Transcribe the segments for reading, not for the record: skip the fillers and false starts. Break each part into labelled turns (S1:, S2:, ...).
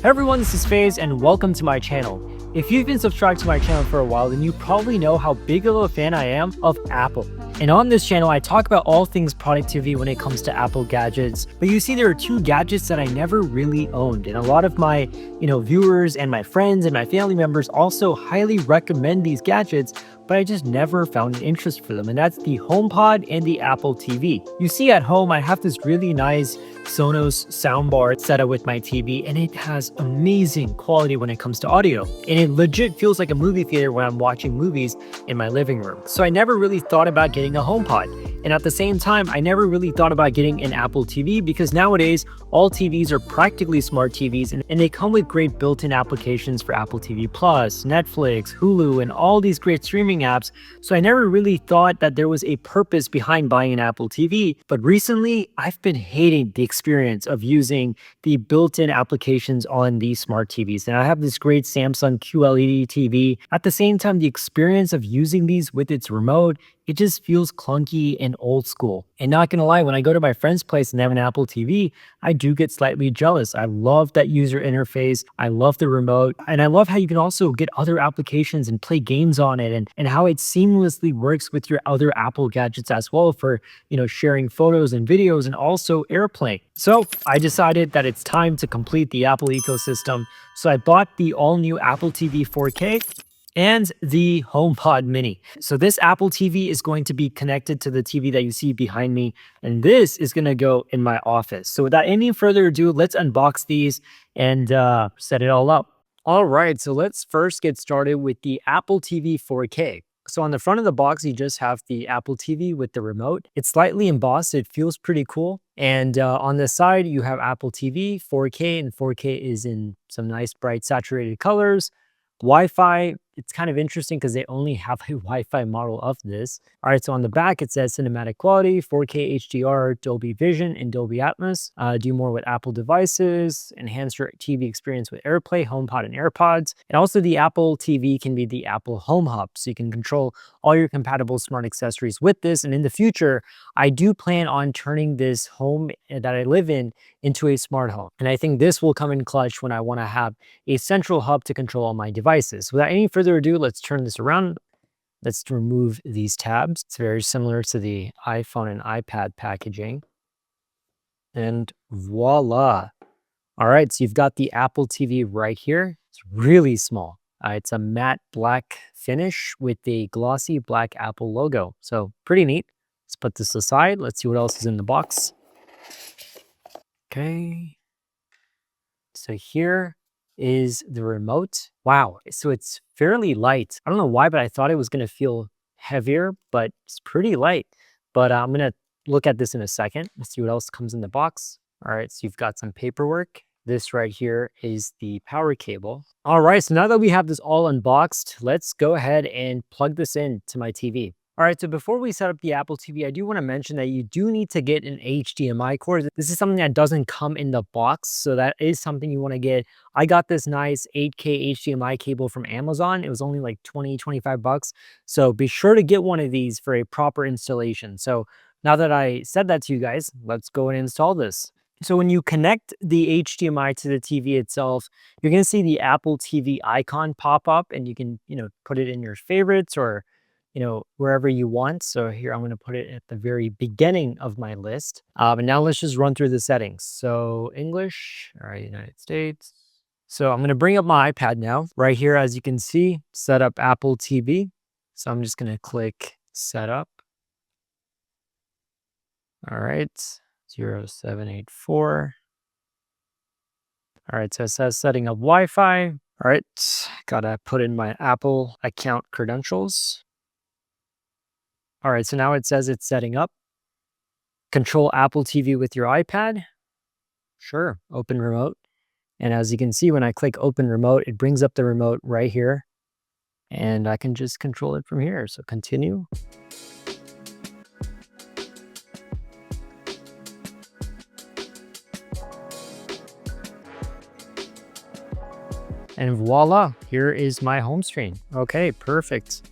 S1: Hey everyone, this is FaZe and welcome to my channel. If you've been subscribed to my channel for a while, then you probably know how big of a fan I am of Apple. And on this channel, I talk about all things productivity when it comes to Apple gadgets. But you see, there are two gadgets that I never really owned. And a lot of my, viewers and my friends and my family members also highly recommend these gadgets, but I just never found an interest for them. And that's the HomePod and the Apple TV. You see at home, I have this really nice Sonos soundbar set up with my TV, and it has amazing quality when it comes to audio. And it legit feels like a movie theater when I'm watching movies in my living room. So I never really thought about getting a HomePod. And at the same time, I never really thought about getting an Apple TV because nowadays, all TVs are practically smart TVs and they come with great built-in applications for Apple TV Plus, Netflix, Hulu, and all these great streaming apps. So I never really thought that there was a purpose behind buying an Apple TV. But recently, I've been hating the experience of using the built-in applications on these smart TVs. And I have this great Samsung QLED TV. At the same time, the experience of using these with its remote, it just feels clunky and old school. And not gonna lie, when I go to my friend's place and they have an Apple TV, I do get slightly jealous. I love that user interface. I love the remote. And I love how you can also get other applications and play games on it and how it seamlessly works with your other Apple gadgets as well for, sharing photos and videos and also AirPlay. So I decided that it's time to complete the Apple ecosystem. So I bought the all-new Apple TV 4K and the HomePod Mini. So this Apple TV is going to be connected to the TV that you see behind me, and this is going to go in my office. So without any further ado, let's unbox these and set it all up. All right, so let's first get started with the Apple TV 4K. So on the front of the box, you just have the Apple TV with the remote. It's slightly embossed. It feels pretty cool. And on the side, you have Apple TV 4K, and 4K is in some nice bright saturated colors. Wi-Fi, it's kind of interesting because they only have a Wi-Fi model of this. All right, so on the back, it says cinematic quality, 4K HDR, Dolby Vision, and Dolby Atmos. Do more with Apple devices, enhance your TV experience with AirPlay, HomePod, and AirPods. And also the Apple TV can be the Apple Home Hub, so you can control all your compatible smart accessories with this. And in the future, I do plan on turning this home that I live in into a smart home. And I think this will come in clutch when I want to have a central hub to control all my devices. Without any further ado, let's turn this around. Let's remove these tabs. It's very similar to the iPhone and iPad packaging. And voila. All right, so you've got the Apple TV right here. It's really small. It's a matte black finish with a glossy black Apple logo. So pretty neat. Let's put this aside. Let's see what else is in the box. Okay. So here is the remote. Wow, so it's fairly light. I don't know why, but I thought it was going to feel heavier, but it's pretty light. But I'm going to look at this in a second. Let's see what else comes in the box. All right, so you've got some paperwork. This right here is the power cable. All right, so now that we have this all unboxed, let's go ahead and plug this in to my TV. All right, so before we set up the Apple TV, I do want to mention that you do need to get an HDMI cord. This is something that doesn't come in the box, so that is something you want to get. I got this nice 8K HDMI cable from Amazon. It was only like 20, 25 bucks. So be sure to get one of these for a proper installation. So now that I said that to you guys, let's go and install this. So when you connect the HDMI to the TV itself, you're going to see the Apple TV icon pop up, and you can, put it in your favorites or wherever you want. So here, I'm going to put it at the very beginning of my list. And now let's just run through the settings. So English, all right, United States. So I'm going to bring up my iPad now. Right here, as you can see, set up Apple TV. So I'm just going to click setup. All right, 0784. All right, so it says setting up Wi-Fi. All right, gotta put in my Apple account credentials. All right, so now it says it's setting up. Control Apple TV with your iPad. Sure, open remote. And as you can see, when I click open remote, it brings up the remote right here. And I can just control it from here. So continue. And voila, here is my home screen. Okay, perfect.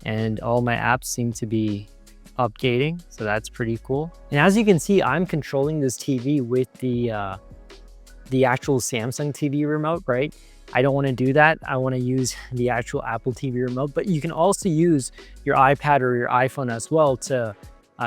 S1: And all my apps seem to be updating, so that's pretty cool. And as you can see, I'm controlling this TV with the the actual Samsung TV remote, right? I don't want to do that. I want to use the actual Apple TV remote, but you can also use your iPad or your iPhone as well to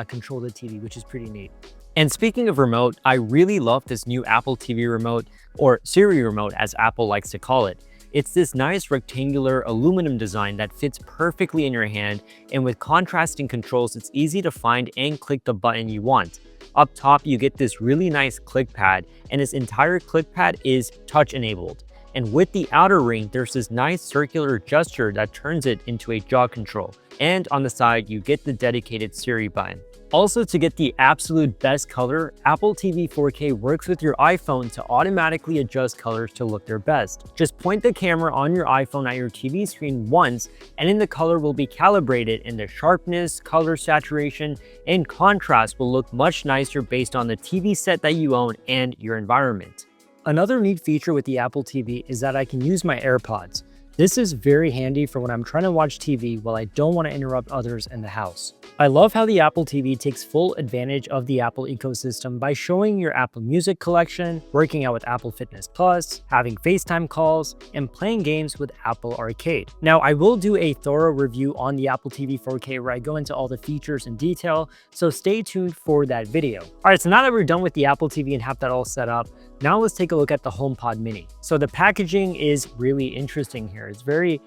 S1: control the TV, which is pretty neat. And speaking of remote, I really love this new Apple TV remote, or Siri remote as Apple likes to call it. It's this nice rectangular aluminum design that fits perfectly in your hand, and with contrasting controls, it's easy to find and click the button you want. Up top, you get this really nice click pad, and this entire click pad is touch enabled. And with the outer ring, there's this nice circular gesture that turns it into a jaw control. And on the side, you get the dedicated Siri button. Also, to get the absolute best color, Apple TV 4K works with your iPhone to automatically adjust colors to look their best. Just point the camera on your iPhone at your TV screen once, and then the color will be calibrated, and the sharpness, color saturation, and contrast will look much nicer based on the TV set that you own and your environment. Another neat feature with the Apple TV is that I can use my AirPods. This is very handy for when I'm trying to watch TV while I don't want to interrupt others in the house. I love how the Apple TV takes full advantage of the Apple ecosystem by showing your Apple Music collection, working out with Apple Fitness Plus, having FaceTime calls, and playing games with Apple Arcade. Now, I will do a thorough review on the Apple TV 4K where I go into all the features in detail, so stay tuned for that video. All right, so now that we're done with the Apple TV and have that all set up, now let's take a look at the HomePod Mini. So the packaging is really interesting here. It's very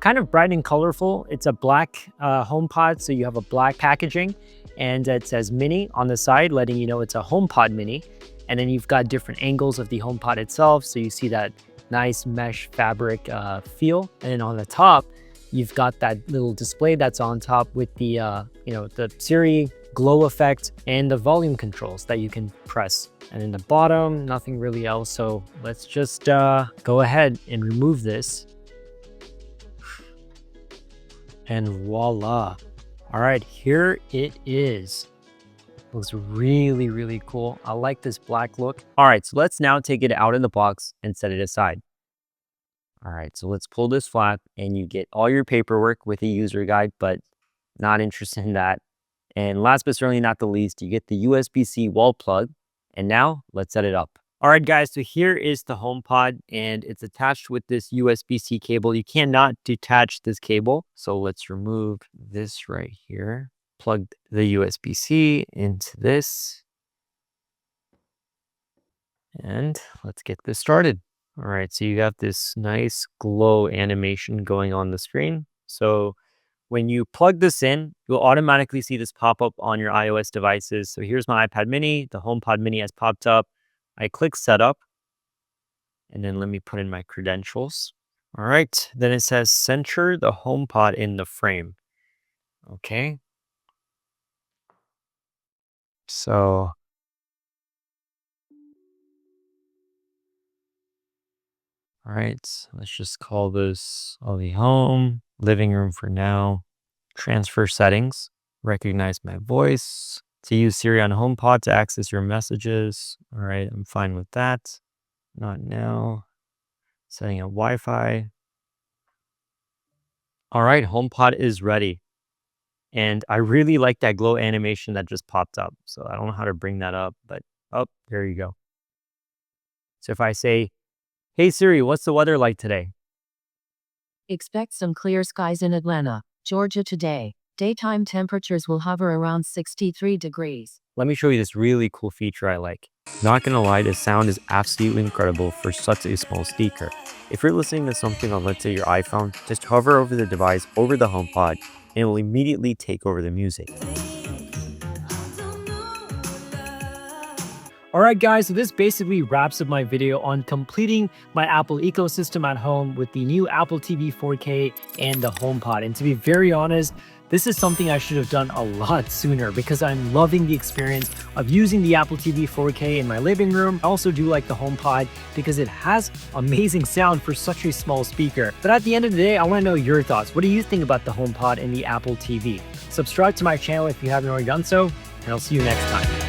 S1: kind of bright and colorful. It's a black HomePod, so you have a black packaging, and it says Mini on the side, letting you know it's a HomePod Mini. And then you've got different angles of the HomePod itself, so you see that nice mesh fabric feel. And then on the top, you've got that little display that's on top with the the Siri glow effect and the volume controls that you can press. And in the bottom, nothing really else. So let's just go ahead and remove this. And voila. All right, here it is. Looks really, really cool. I like this black look. All right, so let's now take it out of the box and set it aside. All right, so let's pull this flap and you get all your paperwork with a user guide, but not interested in that. And last but certainly not the least, you get the USB-C wall plug. And now let's set it up. All right, guys, so here is the HomePod, and it's attached with this USB-C cable. You cannot detach this cable. So let's remove this right here. Plug the USB-C into this. And let's get this started. All right, so you got this nice glow animation going on the screen. So when you plug this in, you'll automatically see this pop up on your iOS devices. So here's my iPad mini. The HomePod mini has popped up. I click setup, and then let me put in my credentials. All right, then it says center the HomePod in the frame. Okay. So all right, let's just call this Ollie Home, living room for now. Transfer settings, recognize my voice. To use Siri on HomePod to access your messages. All right, I'm fine with that. Not now. Setting up Wi-Fi. All right, HomePod is ready. And I really like that glow animation that just popped up. So I don't know how to bring that up, but oh, there you go. So if I say, hey Siri, what's the weather like today?
S2: Expect some clear skies in Atlanta, Georgia today. Daytime temperatures will hover around 63 degrees.
S1: Let me show you this really cool feature I like. Not gonna lie, the sound is absolutely incredible for such a small speaker. If you're listening to something on, let's say, your iPhone, just hover over the device over the HomePod, and it will immediately take over the music. All right, guys, so this basically wraps up my video on completing my Apple ecosystem at home with the new Apple TV 4K and the HomePod. And to be very honest, this is something I should have done a lot sooner because I'm loving the experience of using the Apple TV 4K in my living room. I also do like the HomePod because it has amazing sound for such a small speaker. But at the end of the day, I want to know your thoughts. What do you think about the HomePod and the Apple TV? Subscribe to my channel if you haven't already done so, and I'll see you next time.